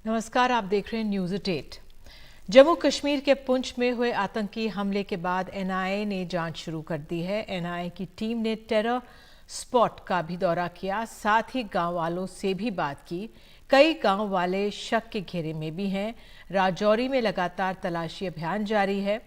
नमस्कार, आप देख रहे हैं न्यूज़ एट। जम्मू कश्मीर के पुंछ में हुए आतंकी हमले के बाद एनआईए ने जांच शुरू कर दी है। एनआईए की टीम ने टेरर स्पॉट का भी दौरा किया, साथ ही गांव वालों से भी बात की। कई गांव वाले शक के घेरे में भी हैं। राजौरी में लगातार तलाशी अभियान जारी है।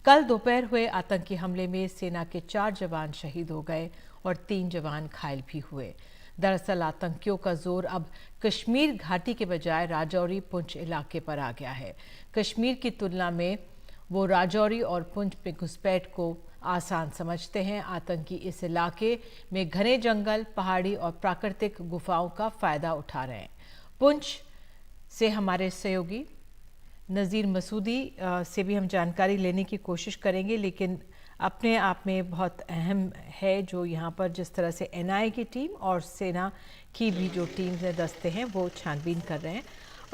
कल दोपहर हुए आतंकी हमले में सेना के 4 जवान शहीद हो गए और 3 जवान घायल भी हुए। दरअसल आतंकियों का जोर अब कश्मीर घाटी के बजाय राजौरी पुंछ इलाके पर आ गया है। कश्मीर की तुलना में वो राजौरी और पुंछ में घुसपैठ को आसान समझते हैं। आतंकी इस इलाके में घने जंगल, पहाड़ी और प्राकृतिक गुफाओं का फायदा उठा रहे हैं। पुंछ से हमारे सहयोगी नज़ीर मसूदी से भी हम जानकारी लेने की कोशिश करेंगे, लेकिन अपने आप में बहुत अहम है जो यहाँ पर जिस तरह से एनआईए की टीम और सेना की भी जो टीम है, दस्ते हैं, वो छानबीन कर रहे हैं।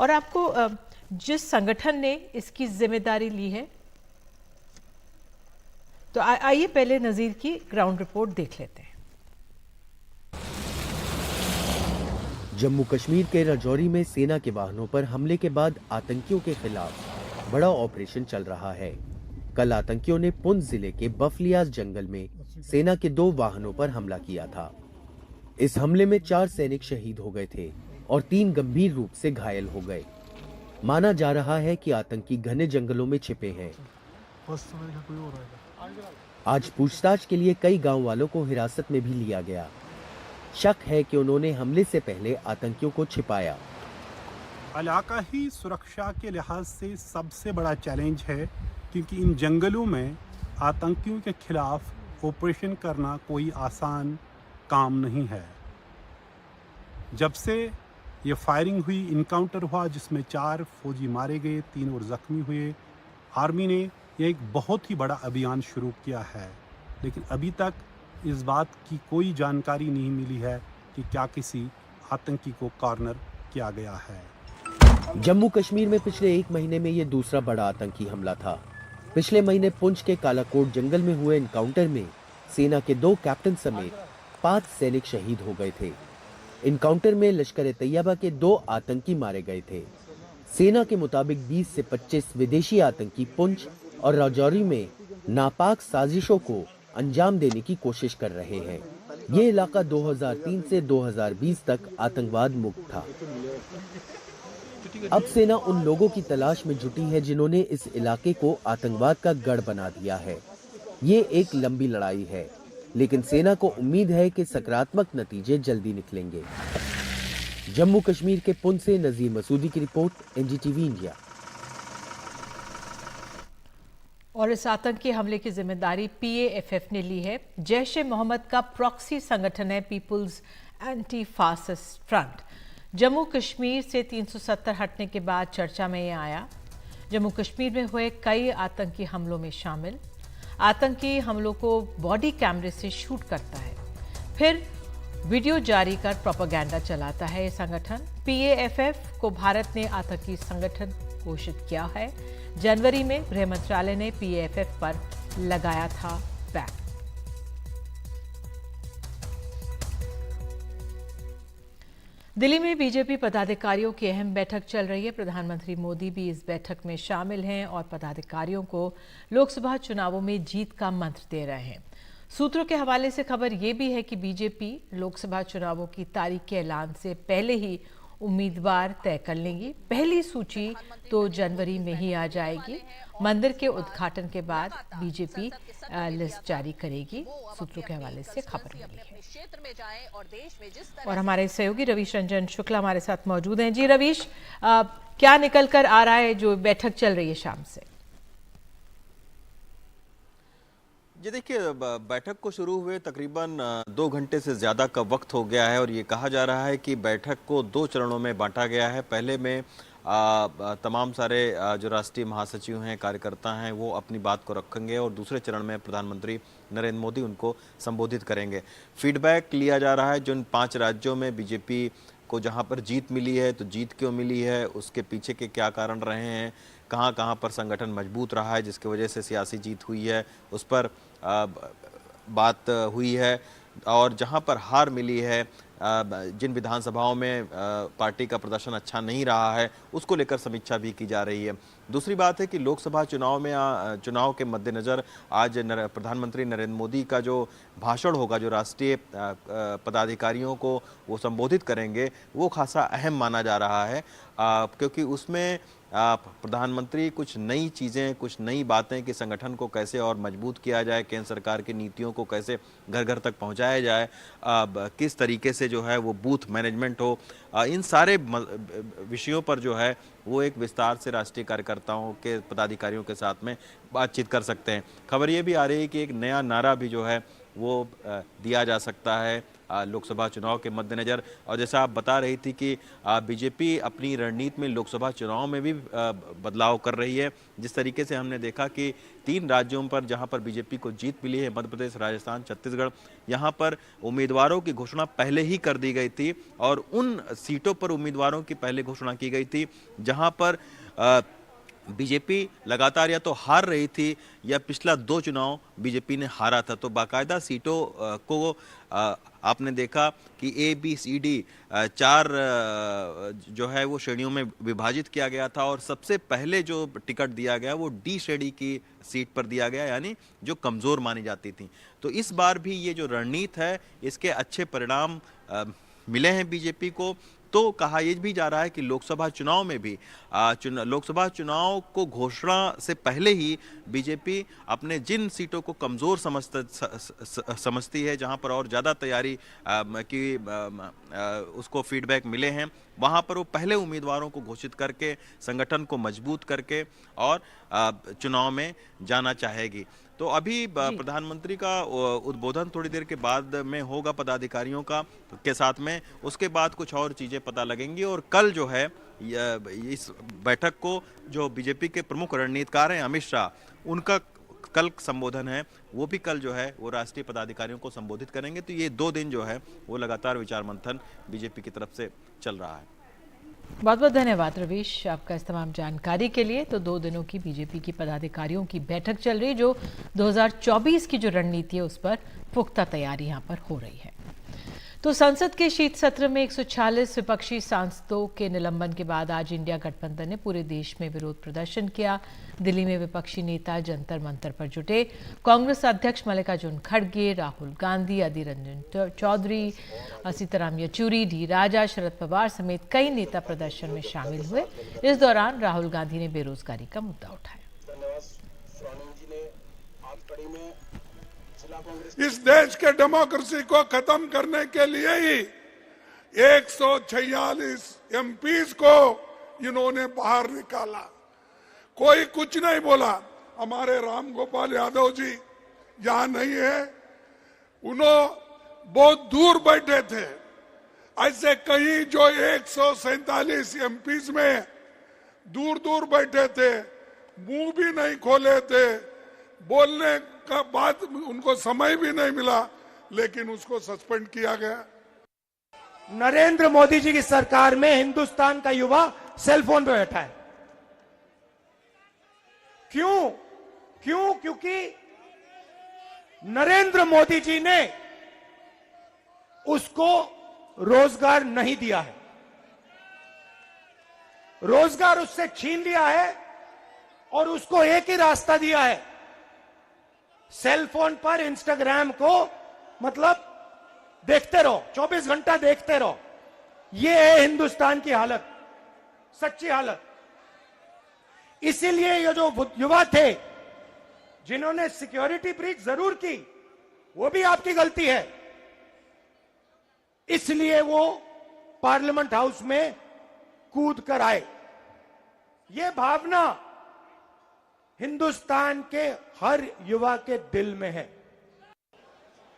और आपको जिस संगठन ने इसकी जिम्मेदारी ली है, तो आइए पहले नज़ीर की ग्राउंड रिपोर्ट देख लेते हैं। जम्मू कश्मीर के राजौरी में सेना के वाहनों पर हमले के बाद आतंकियों के खिलाफ बड़ा ऑपरेशन चल रहा है। कल आतंकियों ने पुंछ जिले के बफलियाज जंगल में सेना के 2 वाहनों पर हमला किया था। इस हमले में 4 सैनिक शहीद हो गए थे और 3 गंभीर रूप से घायल हो गए। माना जा रहा है कि आतंकी घने जंगलों में छिपे हैं। आज पूछताछ के लिए कई गांव वालों को हिरासत में भी लिया गया। शक है कि उन्होंने हमले से पहले आतंकियों को छिपाया। इलाका ही सुरक्षा के लिहाज से सबसे बड़ा चैलेंज है, क्योंकि इन जंगलों में आतंकियों के खिलाफ ऑपरेशन करना कोई आसान काम नहीं है। जब से ये फायरिंग हुई, इनकाउंटर हुआ जिसमें 4 फौजी मारे गए, 3 और ज़ख्मी हुए, आर्मी ने यह एक बहुत ही बड़ा अभियान शुरू किया है, लेकिन अभी तक इस बात की कोई जानकारी नहीं मिली है कि क्या किसी आतंकी को कॉर्नर किया गया है। जम्मू कश्मीर में पिछले 1 महीने में ये दूसरा बड़ा आतंकी हमला था। पिछले महीने पुंछ के कालाकोट जंगल में हुए एनकाउंटर में सेना के 2 कैप्टन समेत 5 सैनिक शहीद हो गए थे। एनकाउंटर में लश्कर ए तैयबा के 2 आतंकी मारे गए थे। सेना के मुताबिक 20 से 25 विदेशी आतंकी पुंछ और राजौरी में नापाक साजिशों को अंजाम देने की कोशिश कर रहे हैं। ये इलाका 2003 से 2020 तक आतंकवाद मुक्त था। अब सेना उन लोगों की तलाश में जुटी है जिन्होंने इस इलाके को आतंकवाद का गढ़ बना दिया है। ये एक लंबी लड़ाई है, लेकिन सेना को उम्मीद है कि सकारात्मक नतीजे जल्दी निकलेंगे। जम्मू कश्मीर के पुंछ से नज़ीर मसूदी की रिपोर्ट, एनडीटीवी इंडिया। और इस आतंकी हमले की जिम्मेदारी पीएएफएफ ने ली है। जैश ए मोहम्मद का प्रॉक्सी संगठन है People's Anti Fascist Front. Jammu Kashmir से 370 हटने के बाद चर्चा में ये आया। जम्मू कश्मीर में हुए कई आतंकी हमलों में शामिल। आतंकी हमलों को बॉडी कैमरे से शूट करता है, फिर वीडियो जारी कर प्रोपेगेंडा चलाता है। ये संगठन पीएएफएफ को भारत ने आतंकी संगठन घोषित किया है। जनवरी में गृह मंत्रालय ने पीएएफएफ पर लगाया था बैन। दिल्ली में बीजेपी पदाधिकारियों की अहम बैठक चल रही है। प्रधानमंत्री मोदी भी इस बैठक में शामिल हैं और पदाधिकारियों को लोकसभा चुनावों में जीत का मंत्र दे रहे हैं। सूत्रों के हवाले से खबर ये भी है कि बीजेपी लोकसभा चुनावों की तारीख के ऐलान से पहले ही उम्मीदवार तय कर लेंगी। पहली सूची तो जनवरी में ही आ जाएगी। मंदिर के उद्घाटन के बाद बीजेपी लिस्ट जारी करेगी, सूत्रों के हवाले से खबर मिली है। और हमारे सहयोगी रवीश रंजन शुक्ला हमारे साथ मौजूद हैं। जी रवीश, क्या निकल कर आ रहा है जो बैठक चल रही है शाम से? जी देखिए, बैठक को शुरू हुए तकरीबन 2 घंटे से ज़्यादा का वक्त हो गया है और ये कहा जा रहा है कि बैठक को 2 चरणों में बांटा गया है। पहले में तमाम सारे जो राष्ट्रीय महासचिव हैं, कार्यकर्ता हैं, वो अपनी बात को रखेंगे और दूसरे चरण में प्रधानमंत्री नरेंद्र मोदी उनको संबोधित करेंगे। फीडबैक लिया जा रहा है जिन 5 राज्यों में बीजेपी को जहां पर जीत मिली है, तो जीत क्यों मिली है, उसके पीछे के क्या कारण रहे हैं, कहां कहां पर संगठन मजबूत रहा है जिसकी वजह से सियासी जीत हुई है, उस पर बात हुई है। और जहां पर हार मिली है, जिन विधानसभाओं में पार्टी का प्रदर्शन अच्छा नहीं रहा है, उसको लेकर समीक्षा भी की जा रही है। दूसरी बात है कि लोकसभा चुनाव में चुनाव के मद्देनज़र आज प्रधानमंत्री नरेंद्र मोदी का जो भाषण होगा, जो राष्ट्रीय पदाधिकारियों को वो संबोधित करेंगे, वो खासा अहम माना जा रहा है, क्योंकि उसमें प्रधानमंत्री कुछ नई चीज़ें, कुछ नई बातें कि संगठन को कैसे और मजबूत किया जाए, केंद्र सरकार की नीतियों को कैसे घर घर तक पहुंचाया जाए, किस तरीके से जो है वो बूथ मैनेजमेंट हो, इन सारे विषयों पर जो है वो एक विस्तार से राष्ट्रीय कार्यकर्ताओं के पदाधिकारियों के साथ में बातचीत कर सकते हैं। खबर ये भी आ रही है कि एक नया नारा भी जो है वो दिया जा सकता है लोकसभा चुनाव के मद्देनज़र। और जैसा आप बता रही थी कि बीजेपी अपनी रणनीति में लोकसभा चुनाव में भी बदलाव कर रही है। जिस तरीके से हमने देखा कि 3 राज्यों पर जहां पर बीजेपी को जीत मिली है, मध्य प्रदेश, राजस्थान, छत्तीसगढ़, यहां पर उम्मीदवारों की घोषणा पहले ही कर दी गई थी और उन सीटों पर उम्मीदवारों की पहले घोषणा की गई थी जहां पर बीजेपी लगातार या तो हार रही थी या पिछला 2 चुनाव बीजेपी ने हारा था। तो बाकायदा सीटों को आपने देखा कि ए, बी, सी, डी 4 जो है वो श्रेणियों में विभाजित किया गया था और सबसे पहले जो टिकट दिया गया वो डी श्रेणी की सीट पर दिया गया, यानी जो कमज़ोर मानी जाती थी। तो इस बार भी ये जो रणनीति है, इसके अच्छे परिणाम मिले हैं बीजेपी को। तो कहा यह भी जा रहा है कि लोकसभा चुनाव में भी लोकसभा चुनाव को घोषणा से पहले ही बीजेपी अपने जिन सीटों को कमज़ोर समझती है, जहां पर और ज़्यादा तैयारी की उसको फीडबैक मिले हैं, वहां पर वो पहले उम्मीदवारों को घोषित करके संगठन को मजबूत करके और चुनाव में जाना चाहेगी। तो अभी प्रधानमंत्री का उद्बोधन थोड़ी देर के बाद में होगा पदाधिकारियों का के साथ में, उसके बाद कुछ और चीज़ें पता लगेंगी। और कल जो है इस बैठक को जो बीजेपी के प्रमुख रणनीतिकार हैं अमित शाह, उनका कल संबोधन है, वो भी कल जो है वो राष्ट्रीय पदाधिकारियों को संबोधित करेंगे। तो ये 2 दिन जो है वो लगातार विचार मंथन बीजेपी की तरफ से चल रहा है। बहुत बहुत धन्यवाद रवीश आपका इस तमाम जानकारी के लिए। तो 2 दिनों की बीजेपी की पदाधिकारियों की बैठक चल रही, जो 2024 की जो रणनीति है उस पर पुख्ता तैयारी यहाँ पर हो रही है। तो संसद के शीत सत्र में 146 विपक्षी सांसदों के निलंबन के बाद आज इंडिया गठबंधन ने पूरे देश में विरोध प्रदर्शन किया। दिल्ली में विपक्षी नेता जंतर मंतर पर जुटे। कांग्रेस अध्यक्ष मल्लिकार्जुन खड़गे, राहुल गांधी, अधीर रंजन चौधरी, सीताराम येचुरी, डी राजा, शरद पवार समेत कई नेता प्रदर्शन में शामिल हुए। इस दौरान राहुल गांधी ने बेरोजगारी का मुद्दा उठाया। इस देश के डेमोक्रेसी को खत्म करने के लिए ही 146 एमपीज को इन्होंने बाहर निकाला। कोई कुछ नहीं बोला। हमारे राम गोपाल यादव जी यहां नहीं है, उन्होंने बहुत दूर बैठे थे। ऐसे कई जो 147 एमपीज में दूर दूर बैठे थे, मुंह भी नहीं खोले थे, बोलने का बात उनको समय भी नहीं मिला, लेकिन उसको सस्पेंड किया गया। नरेंद्र मोदी जी की सरकार में हिंदुस्तान का युवा सेल फोन पे बैठा है। क्योंकि नरेंद्र मोदी जी ने उसको रोजगार नहीं दिया है, रोजगार उससे छीन लिया है और उसको एक ही रास्ता दिया है, सेल फोन पर इंस्टाग्राम को मतलब देखते रहो, 24 घंटा देखते रहो। ये है हिंदुस्तान की हालत, सच्ची हालत। इसीलिए ये जो युवा थे जिन्होंने सिक्योरिटी ब्रीच जरूर की, वो भी आपकी गलती है, इसलिए वो पार्लियामेंट हाउस में कूद कर आए। ये भावना हिंदुस्तान के हर युवा के दिल में है।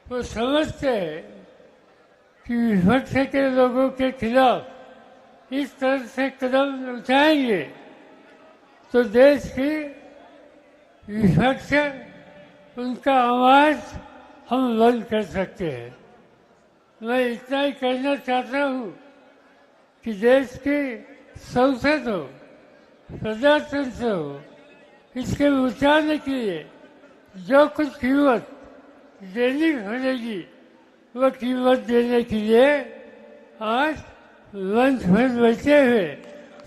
वो समझते हैं कि विपक्ष के लोगों के खिलाफ इस तरह से कदम उठाएंगे तो देश की विपक्ष उनका आवाज हम बंद कर सकते हैं। मैं इतना ही कहना चाहता हूँ कि देश की संसद हो, प्रजातंत्र हो, इसके बचाने के लिए जो कुछ कीमत देनी पड़ेगी वो कीमत देने के लिए आज वंश में बचे हुए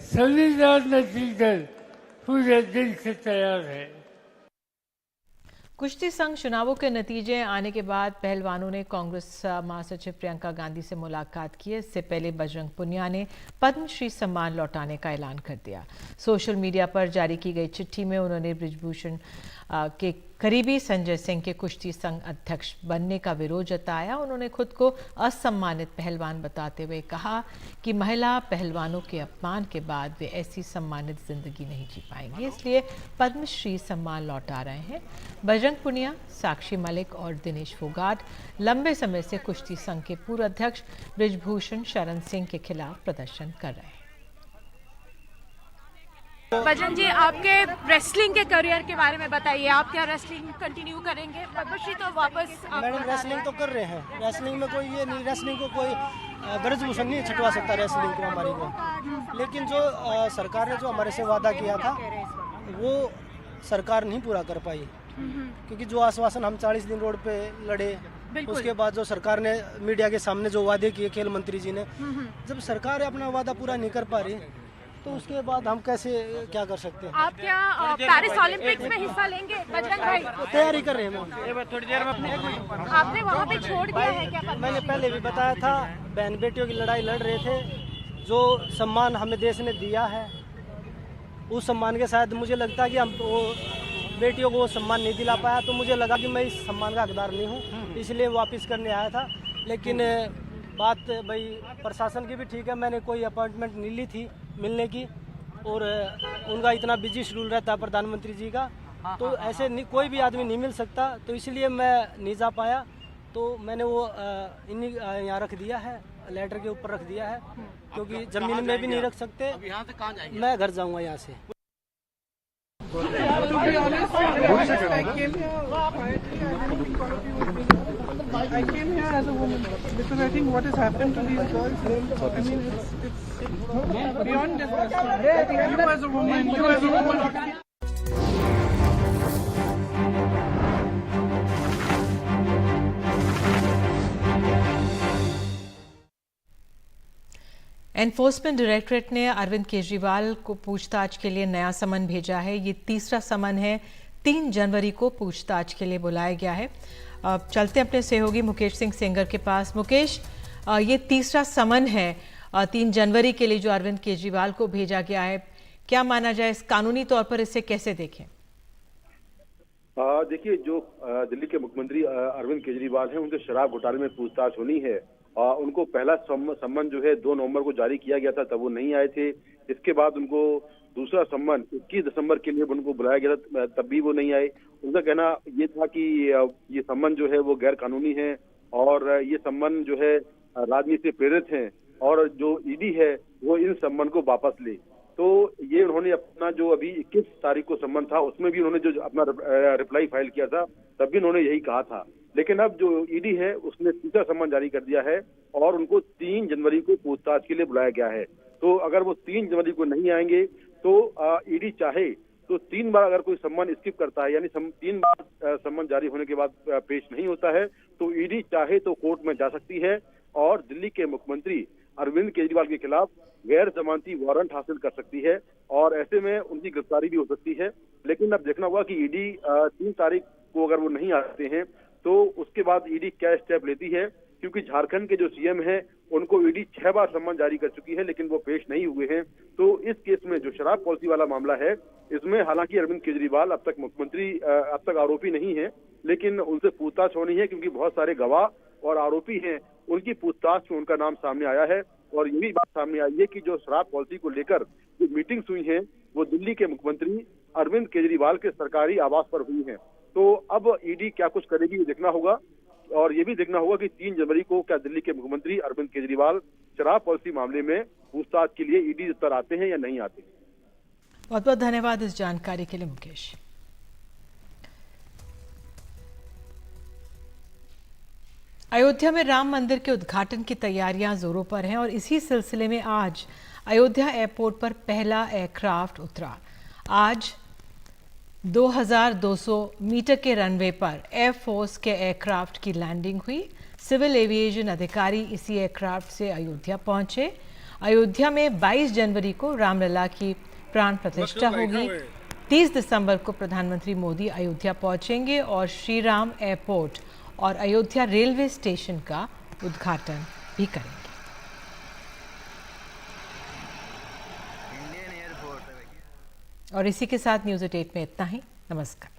सभी राजनीतिक पूरे दिन से तैयार है। कुश्ती संघ चुनावों के नतीजे आने के बाद पहलवानों ने कांग्रेस महासचिव प्रियंका गांधी से मुलाकात की। इससे पहले बजरंग पुनिया ने पद्मश्री सम्मान लौटाने का ऐलान कर दिया। सोशल मीडिया पर जारी की गई चिट्ठी में उन्होंने बृजभूषण के करीबी संजय सिंह के कुश्ती संघ अध्यक्ष बनने का विरोध जताया। उन्होंने खुद को असम्मानित पहलवान बताते हुए कहा कि महिला पहलवानों के अपमान के बाद वे ऐसी सम्मानित जिंदगी नहीं जी पाएंगे, इसलिए पद्मश्री सम्मान लौटा रहे हैं। बजरंग पुनिया, साक्षी मलिक और दिनेश फोगाट लंबे समय से कुश्ती संघ के पूर्व अध्यक्ष बृजभूषण शरण सिंह के खिलाफ प्रदर्शन कर रहे हैं। बजरंग जी, आपके रेसलिंग के करियर के बारे में बताइए। आप क्या रेसलिंग कंटिन्यू करेंगे? पद्मश्री तो वापस मैडम रेसलिंग तो कर रहे हैं। रेसलिंग में कोई ये नहीं, रेसलिंग को कोई बृजभूषण नहीं छुटवा सकता रेसलिंग को हमारी को। लेकिन जो सरकार ने जो हमारे से वादा किया था वो सरकार नहीं पूरा कर पाई, क्योंकि जो आश्वासन हम 40 दिन रोड पे लड़े, उसके बाद जो सरकार ने मीडिया के सामने जो वादे किए खेल मंत्री जी ने, जब सरकार अपना वादा पूरा नहीं कर पा रही तो उसके बाद हम कैसे क्या कर सकते हैं। आप क्या पेरिस ओलंपिक्स में हिस्सा लेंगे? बजरंग भाई तैयारी कर रहे हैं। थोड़ी देर में आपने वहाँ पे छोड़ दिया है क्या? मैंने पहले भी बताया था, बहन बेटियों की लड़ाई लड़ रहे थे। जो सम्मान हमें देश ने दिया है उस सम्मान के शायद मुझे लगता है कि हम वो बेटियों को वो सम्मान नहीं दिला पाया, तो मुझे लगा कि मैं इस सम्मान का हकदार नहीं हूँ, इसलिए वापस करने आया था। लेकिन बात भाई प्रशासन की भी ठीक है, मैंने कोई अपॉइंटमेंट नहीं ली थी मिलने की, और उनका इतना बिजी शेड्यूल रहता है प्रधानमंत्री जी का, तो ऐसे कोई भी आदमी नहीं मिल सकता, तो इसलिए मैं नहीं जा पाया। तो मैंने वो इन्हीं यहाँ रख दिया है, लेटर के ऊपर रख दिया है, क्योंकि जमीन में भी नहीं रख सकते। मैं घर जाऊँगा यहाँ से। I came here as a woman because I think what has happened to these girls, I mean, it's beyond disgusting. You as a woman, you as a woman. Enforcement directorate ने अरविंद केजरीवाल को पूछताछ के लिए नया समन भेजा है। ये तीसरा समन है। 3 जनवरी को पूछताछ के लिए बुलाया गया है। अब चलते अपने सहयोगी मुकेश सिंह सेंगर के पास। मुकेश, ये तीसरा समन है 3 जनवरी के लिए जो अरविंद केजरीवाल को भेजा गया है, क्या माना जाए? इस कानूनी तौर पर इसे कैसे देखें? देखिए, जो दिल्ली के मुख्यमंत्री अरविंद केजरीवाल हैं, उनके शराब घोटाले में पूछताछ होनी है। उनको पहला सम्मन जो है 2 नवंबर को जारी किया गया था, तब वो नहीं आए थे। इसके बाद उनको दूसरा सम्मन 21 दिसंबर के लिए उनको बुलाया गया था, तब भी वो नहीं आए। उनका कहना ये था कि ये सम्मन जो है वो गैर कानूनी है और ये सम्मन जो है राजनीति से प्रेरित है, और जो ईडी है वो इन सम्मन को वापस ले। तो ये उन्होंने अपना जो अभी 21 तारीख को सम्मन था उसमें भी उन्होंने जो अपना रिप्लाई फाइल किया था, तब भी उन्होंने यही कहा था। लेकिन अब जो ईडी है उसने तीसरा सम्मन जारी कर दिया है और उनको 3 जनवरी को पूछताछ के लिए बुलाया गया है। तो अगर वो 3 जनवरी को नहीं आएंगे तो ईडी चाहे तो 3 बार अगर कोई सम्मन स्किप करता है, यानी 3 बार सम्मन जारी होने के बाद पेश नहीं होता है, तो ईडी चाहे तो कोर्ट में जा सकती है और दिल्ली के मुख्यमंत्री अरविंद केजरीवाल के खिलाफ गैर जमानती वारंट हासिल कर सकती है और ऐसे में उनकी गिरफ्तारी भी हो सकती है। लेकिन अब देखना होगा कि ईडी 3 तारीख को अगर वो नहीं आते हैं तो उसके बाद ईडी क्या स्टेप लेती है, क्योंकि झारखंड के जो सीएम हैं उनको ईडी 6 बार सम्मन जारी कर चुकी है लेकिन वो पेश नहीं हुए हैं। तो इस केस में जो शराब पॉलिसी वाला मामला है, इसमें हालांकि अरविंद केजरीवाल अब तक आरोपी नहीं है, लेकिन उनसे पूछताछ होनी है, क्योंकि बहुत सारे गवाह और आरोपी हैं, उनकी पूछताछ में उनका नाम सामने आया है। और ये भी बात सामने आई है कि जो शराब पॉलिसी को लेकर जो मीटिंग्स हुई हैं वो दिल्ली के मुख्यमंत्री अरविंद केजरीवाल के सरकारी आवास पर हुई हैं। तो अब ईडी क्या कुछ करेगी ये देखना होगा, और ये भी देखना होगा कि 3 जनवरी को क्या दिल्ली के मुख्यमंत्री अरविंद केजरीवाल शराब पॉलिसी मामले में पूछताछ के लिए ईडी पर आते हैं या नहीं आते। बहुत बहुत धन्यवाद इस जानकारी के लिए मुकेश। अयोध्या में राम मंदिर के उद्घाटन की तैयारियां जोरों पर हैं और इसी सिलसिले में आज अयोध्या एयरपोर्ट पर पहला एयरक्राफ्ट उतरा। आज 2200 मीटर के रनवे पर एयरफोर्स के एयरक्राफ्ट की लैंडिंग हुई। सिविल एविएशन अधिकारी इसी एयरक्राफ्ट से अयोध्या पहुंचे। अयोध्या में 22 जनवरी को रामलला की प्राण प्रतिष्ठा होगी। 30 दिसंबर को प्रधानमंत्री मोदी अयोध्या पहुंचेंगे और श्री राम एयरपोर्ट और अयोध्या रेलवे स्टेशन का उद्घाटन भी करेंगे। और इसी के साथ न्यूज़ 8 में इतना ही। नमस्कार।